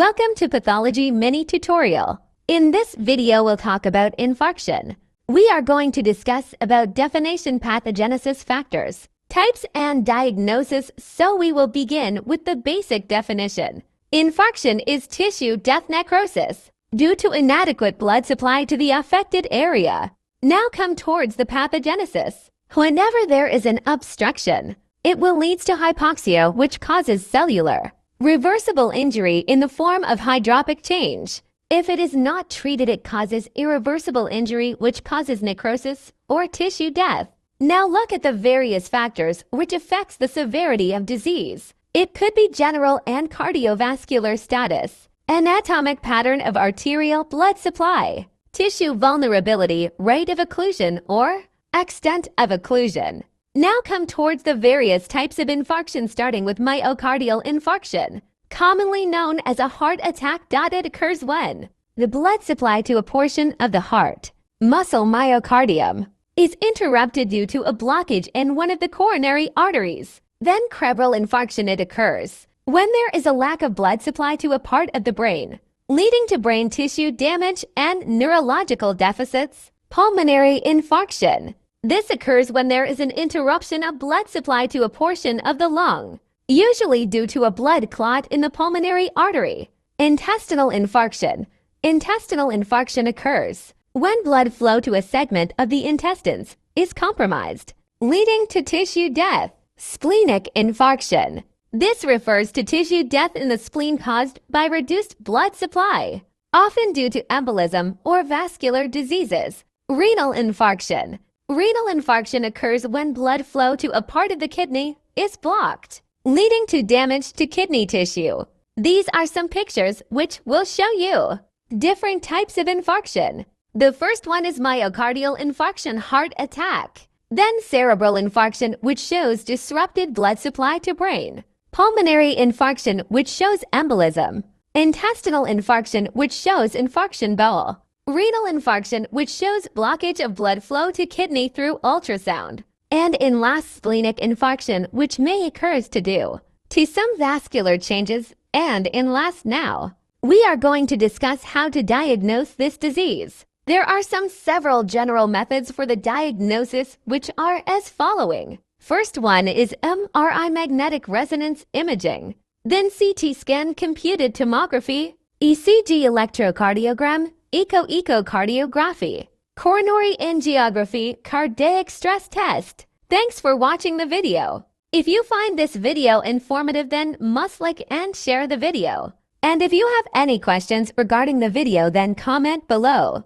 Welcome to Pathology Mini Tutorial. In this video, we'll talk about infarction. We are going to discuss about definition, pathogenesis factors, types, and diagnosis, so we will begin with the basic definition. Infarction is tissue death necrosis due to inadequate blood supply to the affected area. Now come towards the pathogenesis. Whenever there is an obstruction, it will lead to hypoxia, which causes cellular reversible injury in the form of hydropic change. If it is not treated, it causes irreversible injury, which causes necrosis or tissue death. Now look at the various factors which affects the severity of disease. It could be general and cardiovascular status, anatomic pattern of arterial blood supply, tissue vulnerability, rate of occlusion or extent of occlusion. Now come towards the various types of infarction, starting with myocardial infarction, commonly known as a heart attack. It occurs when the blood supply to a portion of the heart, muscle myocardium, is interrupted due to a blockage in one of the coronary arteries. Then cerebral infarction. It occurs when there is a lack of blood supply to a part of the brain, leading to brain tissue damage and neurological deficits. Pulmonary infarction. This occurs when there is an interruption of blood supply to a portion of the lung, usually due to a blood clot in the pulmonary artery. Intestinal infarction. Intestinal infarction occurs when blood flow to a segment of the intestines is compromised, leading to tissue death. Splenic infarction. This refers to tissue death in the spleen caused by reduced blood supply, often due to embolism or vascular diseases. Renal infarction. Renal infarction occurs when blood flow to a part of the kidney is blocked, leading to damage to kidney tissue. These are some pictures which will show you different types of infarction. The first one is myocardial infarction, heart attack. Then cerebral infarction, which shows disrupted blood supply to brain. Pulmonary infarction, which shows embolism. Intestinal infarction, which shows infarction bowel. Renal infarction, which shows blockage of blood flow to kidney through ultrasound. And in last, splenic infarction, which may occur due to some vascular changes. And in last, now we are going to discuss how to diagnose this disease. There are several general methods for the diagnosis, which are as following. First one is MRI, magnetic resonance imaging, then CT scan, computed tomography, ECG, electrocardiogram, echocardiography, coronary angiography, cardiac stress test. Thanks for watching the video. If you find this video informative, then must like and share the video. And if you have any questions regarding the video, then comment below.